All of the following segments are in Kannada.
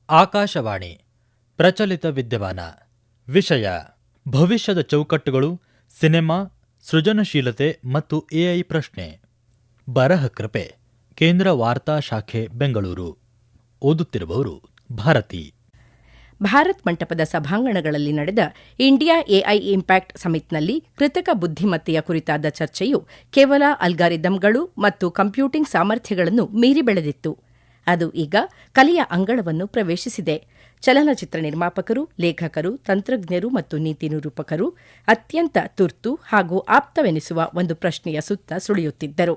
ಆಕಾಶವಾಣಿ ಪ್ರಚಲಿತ ವಿದ್ಯಮಾನ ವಿಷಯ ಭವಿಷ್ಯದ ಚೌಕಟ್ಟುಗಳು ಸಿನೆಮಾ ಸೃಜನಶೀಲತೆ ಮತ್ತು ಎಐ ಪ್ರಶ್ನೆ. ಬರಹ ಕೃಪೆ ಕೇಂದ್ರ ವಾರ್ತಾ ಶಾಖೆ ಬೆಂಗಳೂರು. ಓದುತ್ತಿರುವವರು ಭಾರತಿ. ಭಾರತ್ ಮಂಟಪದ ಸಭಾಂಗಣಗಳಲ್ಲಿ ನಡೆದ ಇಂಡಿಯಾ ಎಐ ಇಂಪ್ಯಾಕ್ಟ್ ಸಮಿಟ್ನಲ್ಲಿ ಕೃತಕ ಬುದ್ಧಿಮತ್ತೆಯ ಕುರಿತಾದ ಚರ್ಚೆಯು ಕೇವಲ ಅಲ್ಗಾರಿದಮ್ಗಳು ಮತ್ತು ಕಂಪ್ಯೂಟಿಂಗ್ ಸಾಮರ್ಥ್ಯಗಳನ್ನು ಮೀರಿ ಬೆಳೆದಿತ್ತು. ಅದು ಈಗ ಕಲೆಯ ಅಂಗಳವನ್ನು ಪ್ರವೇಶಿಸಿದೆ. ಚಲನಚಿತ್ರ ನಿರ್ಮಾಪಕರು, ಲೇಖಕರು, ತಂತ್ರಜ್ಞರು ಮತ್ತು ನೀತಿ ನಿರೂಪಕರು ಅತ್ಯಂತ ತುರ್ತು ಹಾಗೂ ಆಪ್ತವೆನಿಸುವ ಒಂದು ಪ್ರಶ್ನೆಯ ಸುತ್ತ ಸುಳಿಯುತ್ತಿದ್ದರು.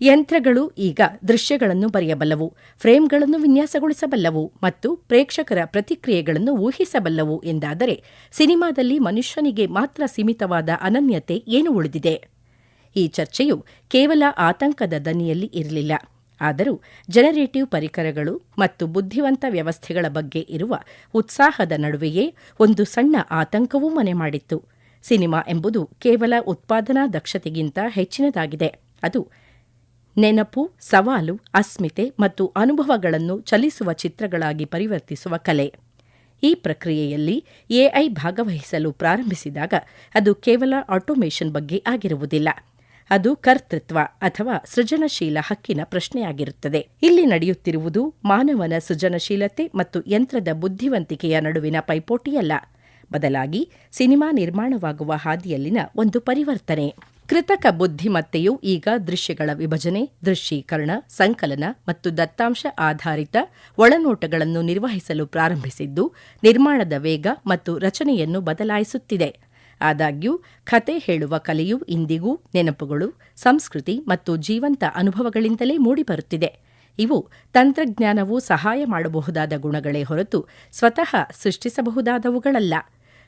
ಯಂತ್ರಗಳು ಈಗ ದೃಶ್ಯಗಳನ್ನು ಬರೆಯಬಲ್ಲವು, ಫ್ರೇಮ್ಗಳನ್ನು ವಿನ್ಯಾಸಗೊಳಿಸಬಲ್ಲವು ಮತ್ತು ಪ್ರೇಕ್ಷಕರ ಪ್ರತಿಕ್ರಿಯೆಗಳನ್ನು ಊಹಿಸಬಲ್ಲವು ಎಂದಾದರೆ ಸಿನಿಮಾದಲ್ಲಿ ಮನುಷ್ಯನಿಗೆ ಮಾತ್ರ ಸೀಮಿತವಾದ ಅನನ್ಯತೆ ಏನು ಉಳಿದಿದೆ? ಈ ಚರ್ಚೆಯು ಕೇವಲ ಆತಂಕದ ದನಿಯಲ್ಲಿ ಇರಲಿಲ್ಲ. ಆದರೂ ಜನರೇಟಿವ್ ಪರಿಕರಗಳು ಮತ್ತು ಬುದ್ಧಿವಂತ ವ್ಯವಸ್ಥೆಗಳ ಬಗ್ಗೆ ಇರುವ ಉತ್ಸಾಹದ ನಡುವೆಯೇ ಒಂದು ಸಣ್ಣ ಆತಂಕವೂ ಮನೆ ಮಾಡಿತ್ತು. ಸಿನಿಮಾ ಎಂಬುದು ಕೇವಲ ಉತ್ಪಾದನಾ ದಕ್ಷತೆಗಿಂತ ಹೆಚ್ಚಿನದಾಗಿದೆ. ಅದು ನೆನಪು, ಸವಾಲು, ಅಸ್ಮಿತೆ ಮತ್ತು ಅನುಭವಗಳನ್ನು ಚಲಿಸುವ ಚಿತ್ರಗಳಾಗಿ ಪರಿವರ್ತಿಸುವ ಕಲೆ. ಈ ಪ್ರಕ್ರಿಯೆಯಲ್ಲಿ ಎಐ ಭಾಗವಹಿಸಲು ಪ್ರಾರಂಭಿಸಿದಾಗ ಅದು ಕೇವಲ ಆಟೋಮೇಷನ್ ಬಗ್ಗೆ ಆಗಿರುವುದಿಲ್ಲ. ಅದು ಕರ್ತೃತ್ವ ಅಥವಾ ಸೃಜನಶೀಲ ಹಕ್ಕಿನ ಪ್ರಶ್ನೆಯಾಗಿರುತ್ತದೆ. ಇಲ್ಲಿ ನಡೆಯುತ್ತಿರುವುದು ಮಾನವನ ಸೃಜನಶೀಲತೆ ಮತ್ತು ಯಂತ್ರದ ಬುದ್ಧಿವಂತಿಕೆಯ ನಡುವಿನ ಪೈಪೋಟಿಯಲ್ಲ, ಬದಲಾಗಿ ಸಿನಿಮಾ ನಿರ್ಮಾಣವಾಗುವ ಹಾದಿಯಲ್ಲಿನ ಒಂದು ಪರಿವರ್ತನೆ. ಕೃತಕ ಬುದ್ಧಿಮತ್ತೆಯು ಈಗ ದೃಶ್ಯಗಳ ವಿಭಜನೆ, ದೃಶ್ಯೀಕರಣ, ಸಂಕಲನ ಮತ್ತು ದತ್ತಾಂಶ ಆಧಾರಿತ ಒಳನೋಟಗಳನ್ನು ನಿರ್ವಹಿಸಲು ಪ್ರಾರಂಭಿಸಿದ್ದು ನಿರ್ಮಾಣದ ವೇಗ ಮತ್ತು ರಚನೆಯನ್ನು ಬದಲಾಯಿಸುತ್ತಿದೆ. ಆದಾಗ್ಯೂ ಕತೆ ಹೇಳುವ ಕಲೆಯು ಇಂದಿಗೂ ನೆನಪುಗಳು, ಸಂಸ್ಕೃತಿ ಮತ್ತು ಜೀವಂತ ಅನುಭವಗಳಿಂದಲೇ ಮೂಡಿಬರುತ್ತಿದೆ. ಇವು ತಂತ್ರಜ್ಞಾನವು ಸಹಾಯ ಮಾಡಬಹುದಾದ ಗುಣಗಳೇ ಹೊರತು ಸ್ವತಃ ಸೃಷ್ಟಿಸಬಹುದಾದವುಗಳಲ್ಲ.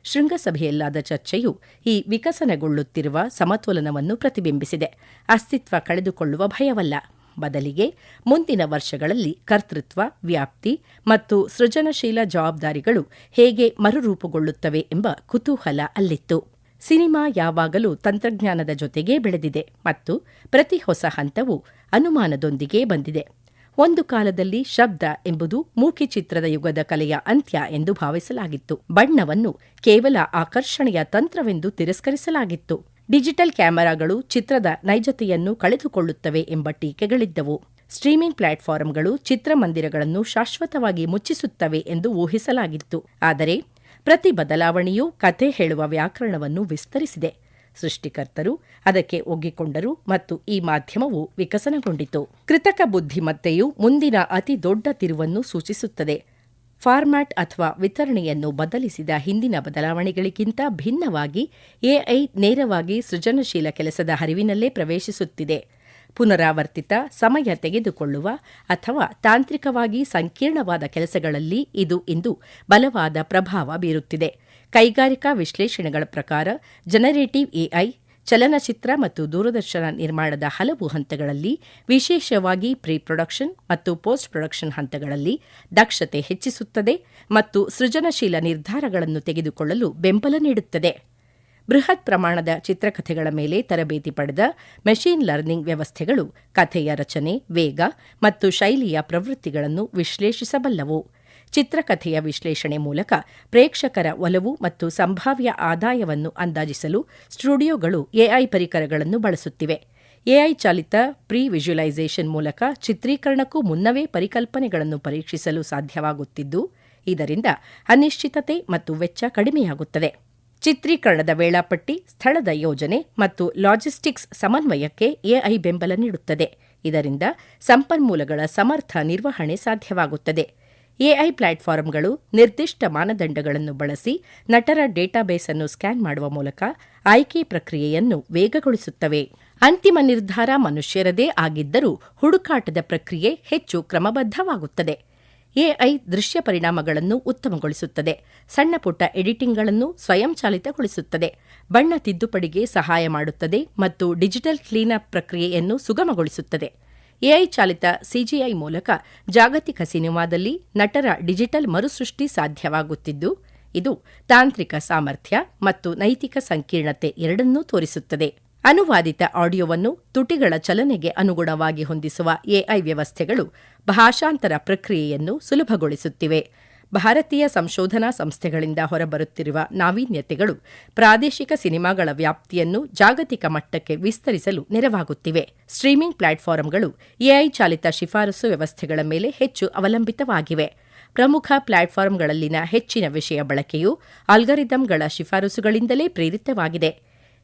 ಶೃಂಗಸಭೆಯಲ್ಲಾದ ಚರ್ಚೆಯು ಈ ವಿಕಸನಗೊಳ್ಳುತ್ತಿರುವ ಸಮತೋಲನವನ್ನು ಪ್ರತಿಬಿಂಬಿಸಿದೆ. ಅಸ್ತಿತ್ವ ಕಳೆದುಕೊಳ್ಳುವ ಭಯವಲ್ಲ, ಬದಲಿಗೆ ಮುಂದಿನ ವರ್ಷಗಳಲ್ಲಿ ಕರ್ತೃತ್ವ, ವ್ಯಾಪ್ತಿ ಮತ್ತು ಸೃಜನಶೀಲ ಜವಾಬ್ದಾರಿಗಳು ಹೇಗೆ ಮರುರೂಪುಗೊಳ್ಳುತ್ತವೆ ಎಂಬ ಕುತೂಹಲ ಅಲ್ಲಿತ್ತು. ಸಿನಿಮಾ ಯಾವಾಗಲೂ ತಂತ್ರಜ್ಞಾನದ ಜೊತೆಗೇ ಬೆಳೆದಿದೆ ಮತ್ತು ಪ್ರತಿ ಹೊಸ ಹಂತವು ಅನುಮಾನದೊಂದಿಗೆ ಬಂದಿದೆ. ಒಂದು ಕಾಲದಲ್ಲಿ ಶಬ್ದ ಎಂಬುದು ಮೂಕಿ ಚಿತ್ರದ ಯುಗದ ಕಲೆಯ ಅಂತ್ಯ ಎಂದು ಭಾವಿಸಲಾಗಿತ್ತು. ಬಣ್ಣವನ್ನು ಕೇವಲ ಆಕರ್ಷಣೆಯ ತಂತ್ರವೆಂದು ತಿರಸ್ಕರಿಸಲಾಗಿತ್ತು. ಡಿಜಿಟಲ್ ಕ್ಯಾಮೆರಾಗಳು ಚಿತ್ರದ ನೈಜತೆಯನ್ನು ಕಳೆದುಕೊಳ್ಳುತ್ತವೆ ಎಂಬ ಟೀಕೆಗಳಿದ್ದವು. ಸ್ಟ್ರೀಮಿಂಗ್ ಪ್ಲಾಟ್ಫಾರ್ಮ್ಗಳು ಚಿತ್ರಮಂದಿರಗಳನ್ನು ಶಾಶ್ವತವಾಗಿ ಮುಚ್ಚಿಸುತ್ತವೆ ಎಂದು ಊಹಿಸಲಾಗಿತ್ತು. ಆದರೆ ಪ್ರತಿ ಬದಲಾವಣೆಯೂ ಕಥೆ ಹೇಳುವ ವ್ಯಾಕರಣವನ್ನು ವಿಸ್ತರಿಸಿದೆ. ಸೃಷ್ಟಿಕರ್ತರು ಅದಕ್ಕೆ ಒಗ್ಗಿಕೊಂಡರು ಮತ್ತು ಈ ಮಾಧ್ಯಮವು ವಿಕಸನಗೊಂಡಿತು. ಕೃತಕ ಬುದ್ಧಿಮತ್ತೆಯು ಮುಂದಿನ ಅತಿ ದೊಡ್ಡ ತಿರುವನ್ನು ಸೂಚಿಸುತ್ತದೆ. ಫಾರ್ಮ್ಯಾಟ್ ಅಥವಾ ವಿತರಣೆಯನ್ನು ಬದಲಿಸಿದ ಹಿಂದಿನ ಬದಲಾವಣೆಗಳಿಗಿಂತ ಭಿನ್ನವಾಗಿ ಎಐ ನೇರವಾಗಿ ಸೃಜನಶೀಲ ಕೆಲಸದ ಹರಿವಿನಲ್ಲೇ ಪ್ರವೇಶಿಸುತ್ತಿದೆ. ಪುನರಾವರ್ತಿತ, ಸಮಯ ತೆಗೆದುಕೊಳ್ಳುವ ಅಥವಾ ತಾಂತ್ರಿಕವಾಗಿ ಸಂಕೀರ್ಣವಾದ ಕೆಲಸಗಳಲ್ಲಿ ಇದು ಇಂದು ಬಲವಾದ ಪ್ರಭಾವ ಬೀರುತ್ತಿದೆ. ಕೈಗಾರಿಕಾ ವಿಶ್ಲೇಷಣೆಗಳ ಪ್ರಕಾರ ಜನರೇಟಿವ್ ಎಐ ಚಲನಚಿತ್ರ ಮತ್ತು ದೂರದರ್ಶನ ನಿರ್ಮಾಣದ ಹಲವು ಹಂತಗಳಲ್ಲಿ, ವಿಶೇಷವಾಗಿ ಪ್ರೀ ಪ್ರೊಡಕ್ಷನ್ ಮತ್ತು ಪೋಸ್ಟ್ ಪ್ರೊಡಕ್ಷನ್ ಹಂತಗಳಲ್ಲಿ ದಕ್ಷತೆ ಹೆಚ್ಚಿಸುತ್ತದೆ ಮತ್ತು ಸೃಜನಶೀಲ ನಿರ್ಧಾರಗಳನ್ನು ತೆಗೆದುಕೊಳ್ಳಲು ಬೆಂಬಲ ನೀಡುತ್ತದೆ. ಬೃಹತ್ ಪ್ರಮಾಣದ ಚಿತ್ರಕಥೆಗಳ ಮೇಲೆ ತರಬೇತಿ ಪಡೆದ ಮೆಷಿನ್ ಲರ್ನಿಂಗ್ ವ್ಯವಸ್ಥೆಗಳು ಕಥೆಯ ರಚನೆ, ವೇಗ ಮತ್ತು ಶೈಲಿಯ ಪ್ರವೃತ್ತಿಗಳನ್ನು ವಿಶ್ಲೇಷಿಸಬಲ್ಲವು. ಚಿತ್ರಕಥೆಯ ವಿಶ್ಲೇಷಣೆ ಮೂಲಕ ಪ್ರೇಕ್ಷಕರ ಒಲವು ಮತ್ತು ಸಂಭಾವ್ಯ ಆದಾಯವನ್ನು ಅಂದಾಜಿಸಲು ಸ್ಟುಡಿಯೋಗಳು ಎಐ ಪರಿಕರಗಳನ್ನು ಬಳಸುತ್ತಿವೆ. ಎಐ ಚಾಲಿತ ಪ್ರೀ ವಿಜುವಲೈಸೇಷನ್ ಮೂಲಕ ಚಿತ್ರೀಕರಣಕ್ಕೂ ಮುನ್ನವೇ ಪರಿಕಲ್ಪನೆಗಳನ್ನು ಪರೀಕ್ಷಿಸಲು ಸಾಧ್ಯವಾಗುತ್ತಿದ್ದು, ಇದರಿಂದ ಅನಿಶ್ಚಿತತೆ ಮತ್ತು ವೆಚ್ಚ ಕಡಿಮೆಯಾಗುತ್ತದೆ. ಚಿತ್ರೀಕರಣದ ವೇಳಾಪಟ್ಟಿ, ಸ್ಥಳದ ಯೋಜನೆ ಮತ್ತು ಲಾಜಿಸ್ಟಿಕ್ಸ್ ಸಮನ್ವಯಕ್ಕೆ ಎಐ ಬೆಂಬಲ ನೀಡುತ್ತದೆ. ಇದರಿಂದ ಸಂಪನ್ಮೂಲಗಳ ಸಮರ್ಥ ನಿರ್ವಹಣೆ ಸಾಧ್ಯವಾಗುತ್ತದೆ. ಎಐ ಪ್ಲಾಟ್ಫಾರ್ಮ್ಗಳು ನಿರ್ದಿಷ್ಟ ಮಾನದಂಡಗಳನ್ನು ಬಳಸಿ ನಟರ ಡೇಟಾಬೇಸ್ ಅನ್ನು ಸ್ಕ್ಯಾನ್ ಮಾಡುವ ಮೂಲಕ ಆಯ್ಕೆ ಪ್ರಕ್ರಿಯೆಯನ್ನು ವೇಗಗೊಳಿಸುತ್ತವೆ. ಅಂತಿಮ ನಿರ್ಧಾರ ಮನುಷ್ಯರದೇ ಆಗಿದ್ದರೂ ಹುಡುಕಾಟದ ಪ್ರಕ್ರಿಯೆ ಹೆಚ್ಚು ಕ್ರಮಬದ್ಧವಾಗುತ್ತದೆ. ಎಐ ದೃಶ್ಯ ಪರಿಣಾಮಗಳನ್ನು ಉತ್ತಮಗೊಳಿಸುತ್ತದೆ, ಸಣ್ಣಪುಟ್ಟ ಎಡಿಟಿಂಗ್ಗಳನ್ನು ಸ್ವಯಂಚಾಲಿತಗೊಳಿಸುತ್ತದೆ, ಬಣ್ಣ ತಿದ್ದುಪಡಿಗೆ ಸಹಾಯ ಮಾಡುತ್ತದೆ ಮತ್ತು ಡಿಜಿಟಲ್ ಕ್ಲೀನ್ಅಪ್ ಪ್ರಕ್ರಿಯೆಯನ್ನು ಸುಗಮಗೊಳಿಸುತ್ತದೆ. ಎಐ ಚಾಲಿತ ಸಿಜಿಐ ಮೂಲಕ ಜಾಗತಿಕ ಸಿನಿಮಾದಲ್ಲಿ ನಟರ ಡಿಜಿಟಲ್ ಮರುಸೃಷ್ಟಿ ಸಾಧ್ಯವಾಗುತ್ತಿದ್ದು, ಇದು ತಾಂತ್ರಿಕ ಸಾಮರ್ಥ್ಯ ಮತ್ತು ನೈತಿಕ ಸಂಕೀರ್ಣತೆ ಎರಡನ್ನೂ ತೋರಿಸುತ್ತದೆ. ಅನುವಾದಿತ ಆಡಿಯೋವನ್ನು ತುಟಿಗಳ ಚಲನೆಗೆ ಅನುಗುಣವಾಗಿ ಹೊಂದಿಸುವ ಎಐ ವ್ಯವಸ್ಥೆಗಳು ಭಾಷಾಂತರ ಪ್ರಕ್ರಿಯೆಯನ್ನು ಸುಲಭಗೊಳಿಸುತ್ತಿವೆ ಭಾರತೀಯ ಸಂಶೋಧನಾ ಸಂಸ್ಥೆಗಳಿಂದ ಹೊರಬರುತ್ತಿರುವ ನಾವೀನ್ಯತೆಗಳು ಪ್ರಾದೇಶಿಕ ಸಿನಿಮಾಗಳ ವ್ಯಾಪ್ತಿಯನ್ನು ಜಾಗತಿಕ ಮಟ್ಟಕ್ಕೆ ವಿಸ್ತರಿಸಲು ನೆರವಾಗುತ್ತಿವೆ. ಸ್ಟ್ರೀಮಿಂಗ್ ಪ್ಲಾಟ್ಫಾರಂಗಳು ಎಐ ಚಾಲಿತ ಶಿಫಾರಸು ವ್ಯವಸ್ಥೆಗಳ ಮೇಲೆ ಹೆಚ್ಚು ಅವಲಂಬಿತವಾಗಿವೆ. ಪ್ರಮುಖ ಪ್ಲಾಟ್ಫಾರಂಗಳಲ್ಲಿನ ಹೆಚ್ಚಿನ ವಿಷಯ ಬಳಕೆಯು ಅಲ್ಗಾರಿದಮ್ಗಳ ಶಿಫಾರಸುಗಳಿಂದಲೇ ಪ್ರೇರಿತವಾಗಿದೆ.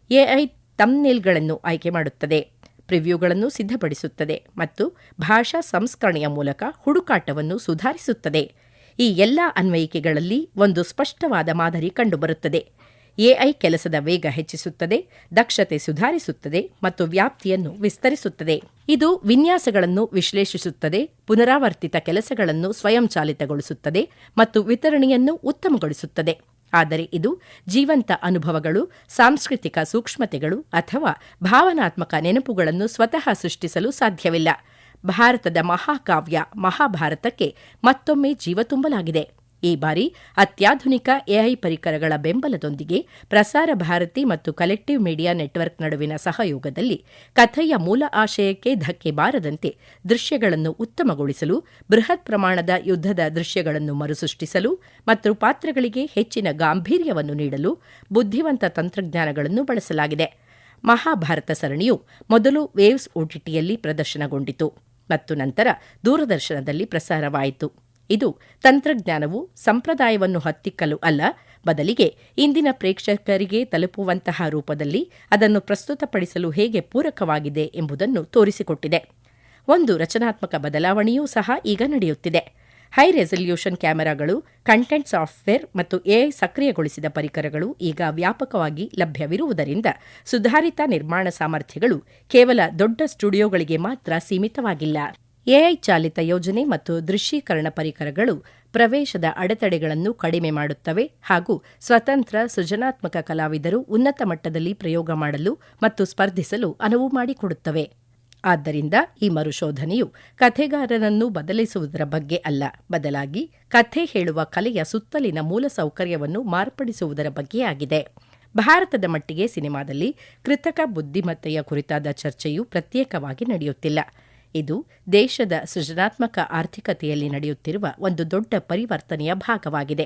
ಎಐ ಥಂಬ್ನೇಲ್ಗಳನ್ನು ಆಯ್ಕೆ ಮಾಡುತ್ತದೆ, ಪ್ರಿವ್ಯೂಗಳನ್ನು ಸಿದ್ಧಪಡಿಸುತ್ತದೆ ಮತ್ತು ಭಾಷಾ ಸಂಸ್ಕರಣೆಯ ಮೂಲಕ ಹುಡುಕಾಟವನ್ನು ಸುಧಾರಿಸುತ್ತದೆ. ಈ ಎಲ್ಲ ಅನ್ವಯಿಕೆಗಳಲ್ಲಿ ಒಂದು ಸ್ಪಷ್ಟವಾದ ಮಾದರಿ ಕಂಡುಬರುತ್ತದೆ. ಎಐ ಕೆಲಸದ ವೇಗ ಹೆಚ್ಚಿಸುತ್ತದೆ, ದಕ್ಷತೆ ಸುಧಾರಿಸುತ್ತದೆ ಮತ್ತು ವ್ಯಾಪ್ತಿಯನ್ನು ವಿಸ್ತರಿಸುತ್ತದೆ. ಇದು ವಿನ್ಯಾಸಗಳನ್ನು ವಿಶ್ಲೇಷಿಸುತ್ತದೆ, ಪುನರಾವರ್ತಿತ ಕೆಲಸಗಳನ್ನು ಸ್ವಯಂಚಾಲಿತಗೊಳಿಸುತ್ತದೆ ಮತ್ತು ವಿತರಣೆಯನ್ನು ಉತ್ತಮಗೊಳಿಸುತ್ತದೆ. ಆದರೆ ಇದು ಜೀವಂತ ಅನುಭವಗಳು, ಸಾಂಸ್ಕೃತಿಕ ಸೂಕ್ಷ್ಮತೆಗಳು ಅಥವಾ ಭಾವನಾತ್ಮಕ ನೆನಪುಗಳನ್ನು ಸ್ವತಃ ಸೃಷ್ಟಿಸಲು ಸಾಧ್ಯವಿಲ್ಲ. ಭಾರತದ ಮಹಾಕಾವ್ಯ ಮಹಾಭಾರತಕ್ಕೆ ಮತ್ತೊಮ್ಮೆ ಜೀವ ತುಂಬಲಾಗಿದೆ. ಈ ಬಾರಿ ಅತ್ಯಾಧುನಿಕ ಎಐ ಪರಿಕರಗಳ ಬೆಂಬಲದೊಂದಿಗೆ ಪ್ರಸಾರ ಭಾರತಿ ಮತ್ತು ಕಲೆಕ್ಟಿವ್ ಮೀಡಿಯಾ ನೆಟ್ವರ್ಕ್ ನಡುವಿನ ಸಹಯೋಗದಲ್ಲಿ ಕಥೆಯ ಮೂಲ ಆಶಯಕ್ಕೆ ಧಕ್ಕೆ ಬಾರದಂತೆ ದೃಶ್ಯಗಳನ್ನು ಉತ್ತಮಗೊಳಿಸಲು, ಬೃಹತ್ ಪ್ರಮಾಣದ ಯುದ್ಧದ ದೃಶ್ಯಗಳನ್ನು ಮರುಸೃಷ್ಟಿಸಲು ಮತ್ತು ಪಾತ್ರಗಳಿಗೆ ಹೆಚ್ಚಿನ ಗಾಂಭೀರ್ಯವನ್ನು ನೀಡಲು ಬುದ್ಧಿವಂತ ತಂತ್ರಜ್ಞಾನಗಳನ್ನು ಬಳಸಲಾಗಿದೆ. ಮಹಾಭಾರತ ಸರಣಿಯು ಮೊದಲು ವೇವ್ಸ್ OTTಯಲ್ಲಿ ಪ್ರದರ್ಶನಗೊಂಡಿತು ಮತ್ತು ನಂತರ ದೂರದರ್ಶನದಲ್ಲಿ ಪ್ರಸಾರವಾಯಿತು. ಇದು ತಂತ್ರಜ್ಞಾನವು ಸಂಪ್ರದಾಯವನ್ನು ಹತ್ತಿಕ್ಕಲು ಅಲ್ಲ, ಬದಲಿಗೆ ಇಂದಿನ ಪ್ರೇಕ್ಷಕರಿಗೆ ತಲುಪುವಂತಹ ರೂಪದಲ್ಲಿ ಅದನ್ನು ಪ್ರಸ್ತುತಪಡಿಸಲು ಹೇಗೆ ಪೂರಕವಾಗಿದೆ ಎಂಬುದನ್ನು ತೋರಿಸಿಕೊಟ್ಟಿದೆ. ಒಂದು ರಚನಾತ್ಮಕ ಬದಲಾವಣೆಯೂ ಸಹ ಈಗ ನಡೆಯುತ್ತಿದೆ. ಹೈ ರೆಸಲ್ಯೂಷನ್ ಕ್ಯಾಮೆರಾಗಳು, ಕಂಟೆಂಟ್ ಸಾಫ್ಟ್ವೇರ್ ಮತ್ತು ಎಐ ಸಕ್ರಿಯಗೊಳಿಸಿದ ಪರಿಕರಗಳು ಈಗ ವ್ಯಾಪಕವಾಗಿ ಲಭ್ಯವಿರುವುದರಿಂದ ಸುಧಾರಿತ ನಿರ್ಮಾಣ ಸಾಮರ್ಥ್ಯಗಳು ಕೇವಲ ದೊಡ್ಡ ಸ್ಟುಡಿಯೋಗಳಿಗೆ ಮಾತ್ರ ಸೀಮಿತವಾಗಿಲ್ಲ. ಎಐ ಚಾಲಿತ ಯೋಜನೆ ಮತ್ತು ದೃಶ್ಯೀಕರಣ ಪರಿಕರಗಳು ಪ್ರವೇಶದ ಅಡೆತಡೆಗಳನ್ನು ಕಡಿಮೆ ಮಾಡುತ್ತವೆ ಹಾಗೂ ಸ್ವತಂತ್ರ ಸೃಜನಾತ್ಮಕ ಕಲಾವಿದರು ಉನ್ನತ ಮಟ್ಟದಲ್ಲಿ ಪ್ರಯೋಗ ಮಾಡಲು ಮತ್ತು ಸ್ಪರ್ಧಿಸಲು ಅನುವು ಮಾಡಿಕೊಡುತ್ತವೆ. ಆದ್ದರಿಂದ ಈ ಮರುಶೋಧನೆಯು ಕಥೆಗಾರನನ್ನು ಬದಲಿಸುವುದರ ಬಗ್ಗೆ ಅಲ್ಲ, ಬದಲಾಗಿ ಕಥೆ ಹೇಳುವ ಕಲೆಯ ಸುತ್ತಲಿನ ಮೂಲಸೌಕರ್ಯವನ್ನು ಮಾರ್ಪಡಿಸುವುದರ ಬಗ್ಗೆಯಾಗಿದೆ. ಭಾರತದ ಮಟ್ಟಿಗೆ ಸಿನಿಮಾದಲ್ಲಿ ಕೃತಕ ಬುದ್ಧಿಮತ್ತೆಯ ಕುರಿತಾದ ಚರ್ಚೆಯು ಪ್ರತ್ಯೇಕವಾಗಿ ನಡೆಯುತ್ತಿಲ್ಲ. ಇದು ದೇಶದ ಸೃಜನಾತ್ಮಕ ಆರ್ಥಿಕತೆಯಲ್ಲಿ ನಡೆಯುತ್ತಿರುವ ಒಂದು ದೊಡ್ಡ ಪರಿವರ್ತನೆಯ ಭಾಗವಾಗಿದೆ.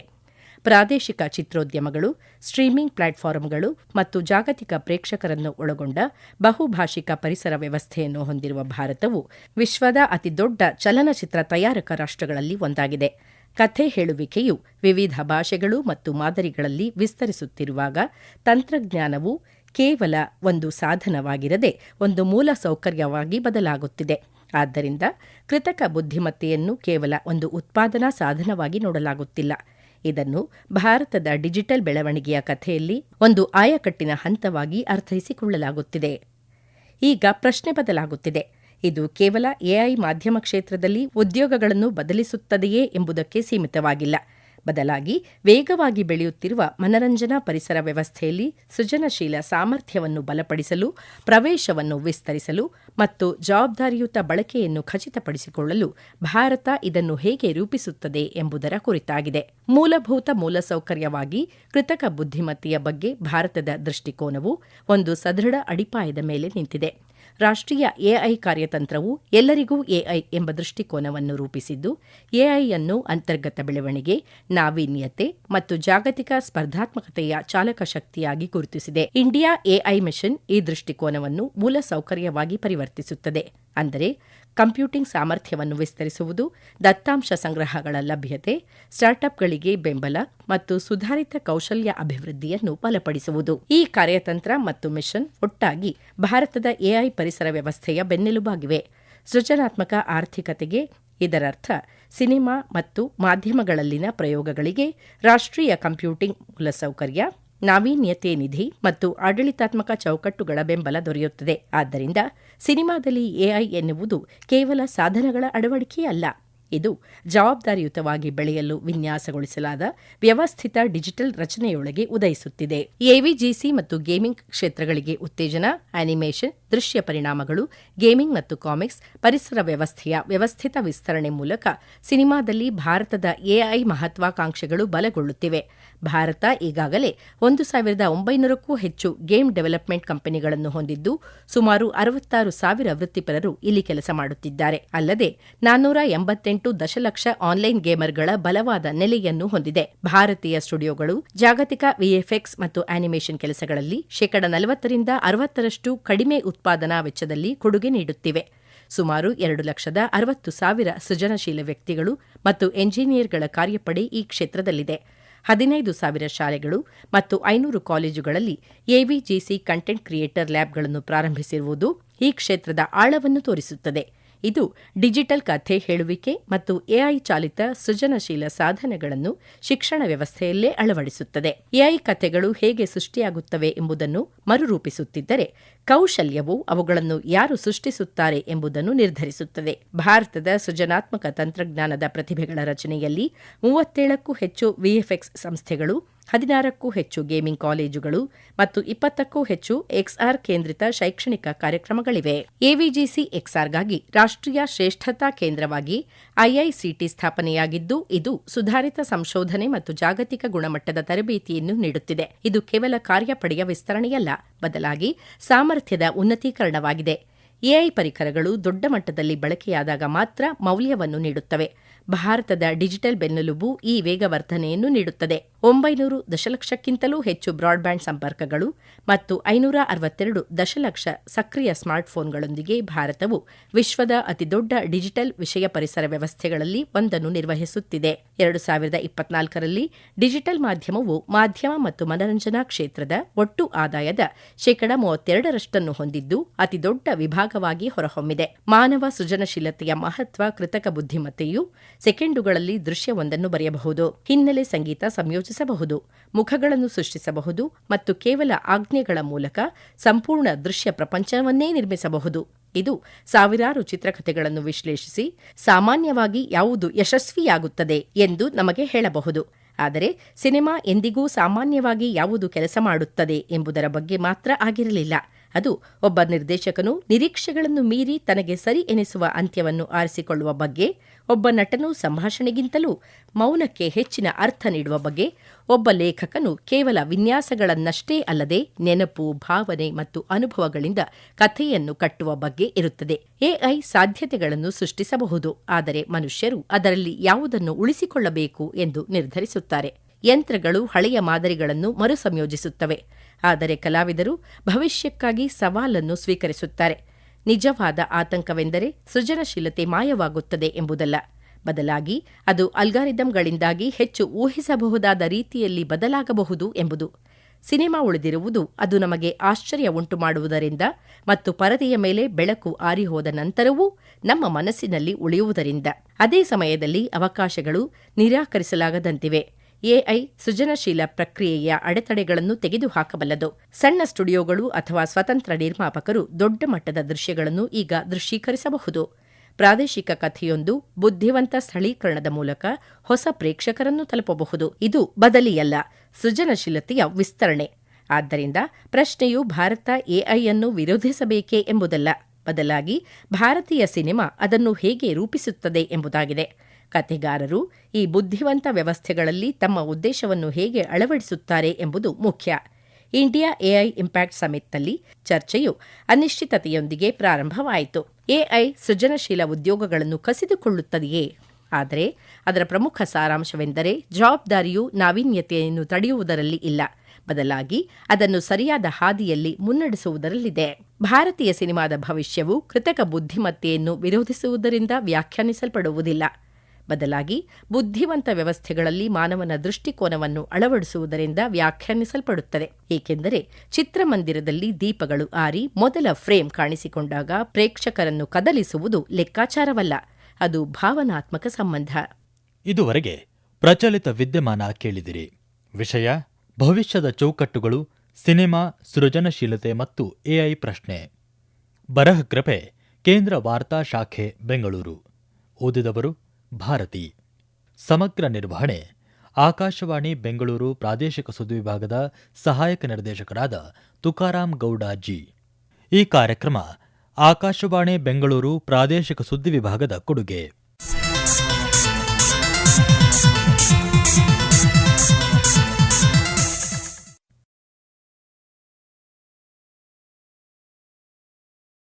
ಪ್ರಾದೇಶಿಕ ಚಿತ್ರೋದ್ಯಮಗಳು, ಸ್ಟ್ರೀಮಿಂಗ್ ಪ್ಲಾಟ್ಫಾರಂಗಳು ಮತ್ತು ಜಾಗತಿಕ ಪ್ರೇಕ್ಷಕರನ್ನು ಒಳಗೊಂಡ ಬಹುಭಾಷಿಕ ಪರಿಸರ ವ್ಯವಸ್ಥೆಯನ್ನು ಹೊಂದಿರುವ ಭಾರತವು ವಿಶ್ವದ ಅತಿದೊಡ್ಡ ಚಲನಚಿತ್ರ ತಯಾರಕ ರಾಷ್ಟ್ರಗಳಲ್ಲಿ ಒಂದಾಗಿದೆ. ಕಥೆ ಹೇಳುವಿಕೆಯು ವಿವಿಧ ಭಾಷೆಗಳು ಮತ್ತು ಮಾದರಿಗಳಲ್ಲಿ ವಿಸ್ತರಿಸುತ್ತಿರುವಾಗ ತಂತ್ರಜ್ಞಾನವು ಕೇವಲ ಒಂದು ಸಾಧನವಾಗಿರದೆ ಒಂದು ಮೂಲ ಸೌಕರ್ಯವಾಗಿ ಬದಲಾಗುತ್ತಿದೆ. ಆದ್ದರಿಂದ ಕೃತಕ ಬುದ್ಧಿಮತ್ತೆಯನ್ನು ಕೇವಲ ಒಂದು ಉತ್ಪಾದನಾ ಸಾಧನವಾಗಿ ನೋಡಲಾಗುತ್ತಿಲ್ಲ. ಇದನ್ನು ಭಾರತದ ಡಿಜಿಟಲ್ ಬೆಳವಣಿಗೆಯ ಕಥೆಯಲ್ಲಿ ಒಂದು ಆಯಕಟ್ಟಿನ ಹಂತವಾಗಿ ಅರ್ಥೈಸಿಕೊಳ್ಳಲಾಗುತ್ತಿದೆ. ಈಗ ಪ್ರಶ್ನೆ ಬದಲಾಗುತ್ತಿದೆ. ಇದು ಕೇವಲ ಎಐ ಮಾಧ್ಯಮ ಕ್ಷೇತ್ರದಲ್ಲಿ ಉದ್ಯೋಗಗಳನ್ನು ಬದಲಿಸುತ್ತದೆಯೇ ಎಂಬುದಕ್ಕೆ ಸೀಮಿತವಾಗಿಲ್ಲ. ಬದಲಾಗಿ ವೇಗವಾಗಿ ಬೆಳೆಯುತ್ತಿರುವ ಮನರಂಜನಾ ಪರಿಸರ ವ್ಯವಸ್ಥೆಯಲ್ಲಿ ಸೃಜನಶೀಲ ಸಾಮರ್ಥ್ಯವನ್ನು ಬಲಪಡಿಸಲು, ಪ್ರವೇಶವನ್ನು ವಿಸ್ತರಿಸಲು ಮತ್ತು ಜವಾಬ್ದಾರಿಯುತ ಬಳಕೆಯನ್ನು ಖಚಿತಪಡಿಸಿಕೊಳ್ಳಲು ಭಾರತ ಇದನ್ನು ಹೇಗೆ ರೂಪಿಸುತ್ತದೆ ಎಂಬುದರ ಕುರಿತಾಗಿದೆ. ಮೂಲಭೂತ ಮೂಲಸೌಕರ್ಯವಾಗಿ ಕೃತಕ ಬುದ್ಧಿಮತ್ತೆಯ ಬಗ್ಗೆ ಭಾರತದ ದೃಷ್ಟಿಕೋನವು ಒಂದು ಸದೃಢ ಅಡಿಪಾಯದ ಮೇಲೆ ನಿಂತಿದೆ. ರಾಷ್ಟ್ರೀಯ ಎಐ ಕಾರ್ಯತಂತ್ರವು ಎಲ್ಲರಿಗೂ ಎಐ ಎಂಬ ದೃಷ್ಟಿಕೋನವನ್ನು ರೂಪಿಸಿದ್ದು, ಎಐ ಅನ್ನು ಅಂತರ್ಗತ ಬೆಳವಣಿಗೆ, ನಾವೀನ್ಯತೆ ಮತ್ತು ಜಾಗತಿಕ ಸ್ಪರ್ಧಾತ್ಮಕತೆಯ ಚಾಲಕ ಶಕ್ತಿಯಾಗಿ ಗುರುತಿಸಿದೆ. ಇಂಡಿಯಾ ಎಐ ಮಿಷನ್ ಈ ದೃಷ್ಟಿಕೋನವನ್ನು ಮೂಲಸೌಕರ್ಯವಾಗಿ ಪರಿವರ್ತಿಸುತ್ತದೆ. ಅಂದರೆ ಕಂಪ್ಯೂಟಿಂಗ್ ಸಾಮರ್ಥ್ಯವನ್ನು ವಿಸ್ತರಿಸುವುದು, ದತ್ತಾಂಶ ಸಂಗ್ರಹಗಳ ಲಭ್ಯತೆ, ಸ್ಟಾರ್ಟ್ಅಪ್ಗಳಿಗೆ ಬೆಂಬಲ ಮತ್ತು ಸುಧಾರಿತ ಕೌಶಲ್ಯ ಅಭಿವೃದ್ಧಿಯನ್ನು ಬಲಪಡಿಸುವುದು. ಈ ಕಾರ್ಯತಂತ್ರ ಮತ್ತು ಮಿಷನ್ ಒಟ್ಟಾಗಿ ಭಾರತದ ಎಐ ಪರಿಸರ ವ್ಯವಸ್ಥೆಯ ಬೆನ್ನೆಲುಬಾಗಿವೆ. ಸೃಜನಾತ್ಮಕ ಆರ್ಥಿಕತೆಗೆ ಇದರರ್ಥ ಸಿನಿಮಾ ಮತ್ತು ಮಾಧ್ಯಮಗಳಲ್ಲಿನ ಪ್ರಯೋಗಗಳಿಗೆ ರಾಷ್ಟ್ರೀಯ ಕಂಪ್ಯೂಟಿಂಗ್ ಮೂಲಸೌಕರ್ಯ, ನಾವೀನ್ಯತೆ ನಿಧಿ ಮತ್ತು ಆಡಳಿತಾತ್ಮಕ ಚೌಕಟ್ಟುಗಳ ಬೆಂಬಲ ದೊರೆಯುತ್ತದೆ. ಆದ್ದರಿಂದ ಸಿನಿಮಾದಲ್ಲಿ ಎಐ ಎನ್ನುವುದು ಕೇವಲ ಸಾಧನಗಳ ಅಳವಡಿಕೆಯಲ್ಲ, ಇದು ಜವಾಬ್ದಾರಿಯುತವಾಗಿ ಬೆಳೆಯಲು ವಿನ್ಯಾಸಗೊಳಿಸಲಾದ ವ್ಯವಸ್ಥಿತ ಡಿಜಿಟಲ್ ರಚನೆಯೊಳಗೆ ಉದಯಿಸುತ್ತಿದೆ. ಎವಿಜಿಸಿ ಮತ್ತು ಗೇಮಿಂಗ್ ಕ್ಷೇತ್ರಗಳಿಗೆ ಉತ್ತೇಜನ, ಅನಿಮೇಷನ್, ದೃಶ್ಯ ಪರಿಣಾಮಗಳು, ಗೇಮಿಂಗ್ ಮತ್ತು ಕಾಮಿಕ್ಸ್ ಪರಿಸರ ವ್ಯವಸ್ಥೆಯ ವ್ಯವಸ್ಥಿತ ವಿಸ್ತರಣೆ ಮೂಲಕ ಸಿನಿಮಾದಲ್ಲಿ ಭಾರತದ ಎಐ ಮಹತ್ವಾಕಾಂಕ್ಷೆಗಳು ಬಲಗೊಳ್ಳುತ್ತಿವೆ. ಭಾರತ ಈಗಾಗಲೇ 1,900ಕ್ಕೂ ಹೆಚ್ಚು ಗೇಮ್ ಡೆವಲಪ್ಮೆಂಟ್ ಕಂಪನಿಗಳನ್ನು ಹೊಂದಿದ್ದು ಸುಮಾರು 66,000 ವೃತ್ತಿಪರರು ಇಲ್ಲಿ ಕೆಲಸ ಮಾಡುತ್ತಿದ್ದಾರೆ. ಅಲ್ಲದೆ 488 ದಶಲಕ್ಷ ಆನ್ಲೈನ್ ಗೇಮರ್ಗಳ ಬಲವಾದ ನೆಲೆಯನ್ನು ಹೊಂದಿದೆ. ಭಾರತೀಯ ಸ್ಟುಡಿಯೋಗಳು ಜಾಗತಿಕ ವಿಎಫ್ಎಕ್ಸ್ ಮತ್ತು ಆನಿಮೇಷನ್ ಕೆಲಸಗಳಲ್ಲಿ 40% ಕಡಿಮೆ ಉತ್ಪಾದನಾ ವೆಚ್ಚದಲ್ಲಿ ಕೊಡುಗೆ ನೀಡುತ್ತಿವೆ. ಸುಮಾರು 2,60,000 ಸೃಜನಶೀಲ ವ್ಯಕ್ತಿಗಳು ಮತ್ತು ಎಂಜಿನಿಯರ್ಗಳ ಕಾರ್ಯಪಡೆ ಈ ಕ್ಷೇತ್ರದಲ್ಲಿದೆ. 15,000 ಶಾಲೆಗಳು ಮತ್ತು 500 ಕಾಲೇಜುಗಳಲ್ಲಿ ಎವಿಜಿಸಿ ಕಂಟೆಂಟ್ ಕ್ರಿಯೇಟರ್ ಲ್ಯಾಬ್ಗಳನ್ನು ಪ್ರಾರಂಭಿಸಿರುವುದು ಈ ಕ್ಷೇತ್ರದ ಆಳವನ್ನು ತೋರಿಸುತ್ತದೆ. ಇದು ಡಿಜಿಟಲ್ ಕಥೆ ಹೇಳುವಿಕೆ ಮತ್ತು ಎಐ ಚಾಲಿತ ಸೃಜನಶೀಲ ಸಾಧನಗಳನ್ನು ಶಿಕ್ಷಣ ವ್ಯವಸ್ಥೆಯಲ್ಲೇ ಅಳವಡಿಸುತ್ತದೆ. ಎಐ ಕಥೆಗಳು ಹೇಗೆ ಸೃಷ್ಟಿಯಾಗುತ್ತವೆ ಎಂಬುದನ್ನು ಮರುರೂಪಿಸುತ್ತಿದ್ದರೆ, ಕೌಶಲ್ಯವು ಅವುಗಳನ್ನು ಯಾರು ಸೃಷ್ಟಿಸುತ್ತಾರೆ ಎಂಬುದನ್ನು ನಿರ್ಧರಿಸುತ್ತದೆ. ಭಾರತದ ಸೃಜನಾತ್ಮಕ ತಂತ್ರಜ್ಞಾನದ ಪ್ರತಿಭೆಗಳ ರಚನೆಯಲ್ಲಿ 37ಕ್ಕೂ ಹೆಚ್ಚು ವಿಎಫ್ಎಕ್ಸ್ ಸಂಸ್ಥೆಗಳು, 16ಕ್ಕೂ ಹೆಚ್ಚು ಗೇಮಿಂಗ್ ಕಾಲೇಜುಗಳು ಮತ್ತು 20ಕ್ಕೂ ಹೆಚ್ಚು ಎಕ್ಸ್ಆರ್ ಕೇಂದ್ರಿತ ಶೈಕ್ಷಣಿಕ ಕಾರ್ಯಕ್ರಮಗಳಿವೆ. ಎವಿಜಿಸಿ ಎಕ್ಸ್ಆರ್ಗಾಗಿ ರಾಷ್ಟ್ರೀಯ ಶ್ರೇಷ್ಠತಾ ಕೇಂದ್ರವಾಗಿ ಐಐಸಿಟಿ ಸ್ಥಾಪನೆಯಾಗಿದ್ದು, ಇದು ಸುಧಾರಿತ ಸಂಶೋಧನೆ ಮತ್ತು ಜಾಗತಿಕ ಗುಣಮಟ್ಟದ ತರಬೇತಿಯನ್ನು ನೀಡುತ್ತಿದೆ. ಇದು ಕೇವಲ ಕಾರ್ಯಪಡೆಯ ವಿಸ್ತರಣೆಯಲ್ಲ, ಬದಲಾಗಿ ಸಾಮರ್ಥ್ಯದ ಉನ್ನತೀಕರಣವಾಗಿದೆ. ಎಐ ಪರಿಕರಗಳು ದೊಡ್ಡ ಮಟ್ಟದಲ್ಲಿ ಬಳಕೆಯಾದಾಗ ಮಾತ್ರ ಮೌಲ್ಯವನ್ನು ನೀಡುತ್ತವೆ. ಭಾರತದ ಡಿಜಿಟಲ್ ಬೆನ್ನೆಲುಬು ಈ ವೇಗವರ್ಧನೆಯನ್ನು ನೀಡುತ್ತದೆ. 900 ದಶಲಕ್ಷಕ್ಕಿಂತಲೂ ಹೆಚ್ಚು ಬ್ರಾಡ್ಬ್ಯಾಂಡ್ ಸಂಪರ್ಕಗಳು ಮತ್ತು 562 ದಶಲಕ್ಷ ಸಕ್ರಿಯ ಸ್ಮಾರ್ಟ್ಫೋನ್ಗಳೊಂದಿಗೆ ಭಾರತವು ವಿಶ್ವದ ಅತಿದೊಡ್ಡ ಡಿಜಿಟಲ್ ವಿಷಯ ಪರಿಸರ ವ್ಯವಸ್ಥೆಗಳಲ್ಲಿ ಒಂದನ್ನು ನಿರ್ವಹಿಸುತ್ತಿದೆ. 2024ರಲ್ಲಿ ಡಿಜಿಟಲ್ ಮಾಧ್ಯಮವು ಮಾಧ್ಯಮ ಮತ್ತು ಮನರಂಜನಾ ಕ್ಷೇತ್ರದ ಒಟ್ಟು ಆದಾಯದ 32% ಹೊಂದಿದ್ದು ಅತಿದೊಡ್ಡ ವಿಭಾಗವಾಗಿ ಹೊರಹೊಮ್ಮಿದೆ. ಮಾನವ ಸೃಜನಶೀಲತೆಯ ಮಹತ್ವ. ಕೃತಕ ಬುದ್ಧಿಮತ್ತೆಯು ಸೆಕೆಂಡುಗಳಲ್ಲಿ ದೃಶ್ಯವೊಂದನ್ನು ಬರೆಯಬಹುದು, ಹಿನ್ನೆಲೆ ಸಂಗೀತ ಸಂಯೋಜಿಸಬಹುದು, ಮುಖಗಳನ್ನು ಸೃಷ್ಟಿಸಬಹುದು ಮತ್ತು ಕೇವಲ ಆಜ್ಞೆಗಳ ಮೂಲಕ ಸಂಪೂರ್ಣ ದೃಶ್ಯ ಪ್ರಪಂಚವನ್ನೇ ನಿರ್ಮಿಸಬಹುದು. ಇದು ಸಾವಿರಾರು ಚಿತ್ರಕಥೆಗಳನ್ನು ವಿಶ್ಲೇಷಿಸಿ ಸಾಮಾನ್ಯವಾಗಿ ಯಾವುದು ಯಶಸ್ವಿಯಾಗುತ್ತದೆ ಎಂದು ನಮಗೆ ಹೇಳಬಹುದು. ಆದರೆ ಸಿನೆಮಾ ಎಂದಿಗೂ ಸಾಮಾನ್ಯವಾಗಿ ಯಾವುದು ಕೆಲಸ ಮಾಡುತ್ತದೆ ಎಂಬುದರ ಬಗ್ಗೆ ಮಾತ್ರ ಆಗಿರಲಿಲ್ಲ. ಅದು ಒಬ್ಬ ನಿರ್ದೇಶಕನು ನಿರೀಕ್ಷೆಗಳನ್ನು ಮೀರಿ ತನಗೆ ಸರಿ ಎನಿಸುವ ಅಂತ್ಯವನ್ನು ಆರಿಸಿಕೊಳ್ಳುವ ಬಗ್ಗೆ, ಒಬ್ಬ ನಟನು ಸಂಭಾಷಣೆಗಿಂತಲೂ ಮೌನಕ್ಕೆ ಹೆಚ್ಚಿನ ಅರ್ಥ ನೀಡುವ ಬಗ್ಗೆ, ಒಬ್ಬ ಲೇಖಕನು ಕೇವಲ ವಿನ್ಯಾಸಗಳನ್ನಷ್ಟೇ ಅಲ್ಲದೆ ನೆನಪು, ಭಾವನೆ ಮತ್ತು ಅನುಭವಗಳಿಂದ ಕಥೆಯನ್ನು ಕಟ್ಟುವ ಬಗ್ಗೆ ಇರುತ್ತದೆ. ಎಐ ಸಾಧ್ಯತೆಗಳನ್ನು ಸೃಷ್ಟಿಸಬಹುದು, ಆದರೆ ಮನುಷ್ಯರು ಅದರಲ್ಲಿ ಯಾವುದನ್ನು ಉಳಿಸಿಕೊಳ್ಳಬೇಕು ಎಂದು ನಿರ್ಧರಿಸುತ್ತಾರೆ. ಯಂತ್ರಗಳು ಹಳೆಯ ಮಾದರಿಗಳನ್ನು ಮರುಸಂಯೋಜಿಸುತ್ತವೆ, ಆದರೆ ಕಲಾವಿದರು ಭವಿಷ್ಯಕ್ಕಾಗಿ ಸವಾಲನ್ನು ಸ್ವೀಕರಿಸುತ್ತಾರೆ. ನಿಜವಾದ ಆತಂಕವೆಂದರೆ ಸೃಜನಶೀಲತೆ ಮಾಯವಾಗುತ್ತದೆ ಎಂಬುದಲ್ಲ, ಬದಲಾಗಿ ಅದು ಅಲ್ಗಾರಿದಮ್ಗಳಿಂದಾಗಿ ಹೆಚ್ಚು ಊಹಿಸಬಹುದಾದ ರೀತಿಯಲ್ಲಿ ಬದಲಾಗಬಹುದು ಎಂಬುದು. ಸಿನೆಮಾ ಉಳಿದಿರುವುದು ಅದು ನಮಗೆ ಆಶ್ಚರ್ಯ ಉಂಟುಮಾಡುವುದರಿಂದ ಮತ್ತು ಪರದೆಯ ಮೇಲೆ ಬೆಳಕು ಆರಿಹೋದ ನಂತರವೂ ನಮ್ಮ ಮನಸ್ಸಿನಲ್ಲಿ ಉಳಿಯುವುದರಿಂದ. ಅದೇ ಸಮಯದಲ್ಲಿ ಅವಕಾಶಗಳು ನಿರಾಕರಿಸಲಾಗದಂತಿವೆ. ಎಐ ಸೃಜನಶೀಲ ಪ್ರಕ್ರಿಯೆಯ ಅಡೆತಡೆಗಳನ್ನು ತೆಗೆದುಹಾಕಬಲ್ಲದು. ಸಣ್ಣ ಸ್ಟುಡಿಯೋಗಳು ಅಥವಾ ಸ್ವತಂತ್ರ ನಿರ್ಮಾಪಕರು ದೊಡ್ಡ ಮಟ್ಟದ ದೃಶ್ಯಗಳನ್ನು ಈಗ ದೃಶ್ಯೀಕರಿಸಬಹುದು. ಪ್ರಾದೇಶಿಕ ಕಥೆಯೊಂದು ಬುದ್ಧಿವಂತ ಸ್ಥಳೀಕರಣದ ಮೂಲಕ ಹೊಸ ಪ್ರೇಕ್ಷಕರನ್ನು ತಲುಪಬಹುದು. ಇದು ಬದಲಿಯಲ್ಲ, ಸೃಜನಶೀಲತೆಯ ವಿಸ್ತರಣೆ. ಆದ್ದರಿಂದ ಪ್ರಶ್ನೆಯು ಭಾರತ ಎಐಯನ್ನು ವಿರೋಧಿಸಬೇಕೇ ಎಂಬುದಲ್ಲ, ಬದಲಾಗಿ ಭಾರತೀಯ ಸಿನೆಮಾ ಅದನ್ನು ಹೇಗೆ ರೂಪಿಸುತ್ತದೆ ಎಂಬುದಾಗಿದೆ. ಕಥೆಗಾರರು ಈ ಬುದ್ಧಿವಂತ ವ್ಯವಸ್ಥೆಗಳಲ್ಲಿ ತಮ್ಮ ಉದ್ದೇಶವನ್ನು ಹೇಗೆ ಅಳವಡಿಸುತ್ತಾರೆ ಎಂಬುದು ಮುಖ್ಯ. ಇಂಡಿಯಾ ಎಐ ಇಂಪ್ಯಾಕ್ಟ್ ಸಮಿಟ್ನಲ್ಲಿ ಚರ್ಚೆಯು ಅನಿಶ್ಚಿತತೆಯೊಂದಿಗೆ ಪ್ರಾರಂಭವಾಯಿತು. ಎಐ ಸೃಜನಶೀಲ ಉದ್ಯೋಗಗಳನ್ನು ಕಸಿದುಕೊಳ್ಳುತ್ತದೆಯೇ? ಆದರೆ ಅದರ ಪ್ರಮುಖ ಸಾರಾಂಶವೆಂದರೆ ಜವಾಬ್ದಾರಿಯು ನಾವೀನ್ಯತೆಯನ್ನು ತಡೆಯುವುದರಲ್ಲಿ ಇಲ್ಲ, ಬದಲಾಗಿ ಅದನ್ನು ಸರಿಯಾದ ಹಾದಿಯಲ್ಲಿ ಮುನ್ನಡೆಸುವುದರಲ್ಲಿದೆ. ಭಾರತೀಯ ಸಿನಿಮಾದ ಭವಿಷ್ಯವು ಕೃತಕ ಬುದ್ಧಿಮತ್ತೆಯನ್ನು ವಿರೋಧಿಸುವುದರಿಂದ ವ್ಯಾಖ್ಯಾನಿಸಲ್ಪಡುವುದಿಲ್ಲ, ಬದಲಾಗಿ ಬುದ್ಧಿವಂತ ವ್ಯವಸ್ಥೆಗಳಲ್ಲಿ ಮಾನವನ ದೃಷ್ಟಿಕೋನವನ್ನು ಅಳವಡಿಸುವುದರಿಂದ ವ್ಯಾಖ್ಯಾನಿಸಲ್ಪಡುತ್ತದೆ. ಏಕೆಂದರೆ ಚಿತ್ರಮಂದಿರದಲ್ಲಿ ದೀಪಗಳು ಆರಿ ಮೊದಲ ಫ್ರೇಮ್ ಕಾಣಿಸಿಕೊಂಡಾಗ ಪ್ರೇಕ್ಷಕರನ್ನು ಕದಲಿಸುವುದು ಲೆಕ್ಕಾಚಾರವಲ್ಲ, ಅದು ಭಾವನಾತ್ಮಕ ಸಂಬಂಧ. ಇದುವರೆಗೆ ಪ್ರಚಲಿತ ವಿದ್ಯಮಾನ ಕೇಳಿದಿರಿ. ವಿಷಯ ಭವಿಷ್ಯದ ಚೌಕಟ್ಟುಗಳು, ಸಿನೆಮಾ, ಸೃಜನಶೀಲತೆ ಮತ್ತು ಎಐ ಪ್ರಶ್ನೆ. ಬರಹಕೃಪೆ ಕೇಂದ್ರ ವಾರ್ತಾ ಶಾಖೆ ಬೆಂಗಳೂರು. ಓದಿದವರು ಭಾರತಿ. ಸಮಗ್ರ ನಿರ್ವಹಣೆ ಆಕಾಶವಾಣಿ ಬೆಂಗಳೂರು ಪ್ರಾದೇಶಿಕ ಸುದ್ದಿ ವಿಭಾಗದ ಸಹಾಯಕ ನಿರ್ದೇಶಕರಾದ ತುಕಾರಾಂ ಗೌಡ ಜಿ. ಈ ಕಾರ್ಯಕ್ರಮ ಆಕಾಶವಾಣಿ ಬೆಂಗಳೂರು ಪ್ರಾದೇಶಿಕ ಸುದ್ದಿ ವಿಭಾಗದ ಕೊಡುಗೆ.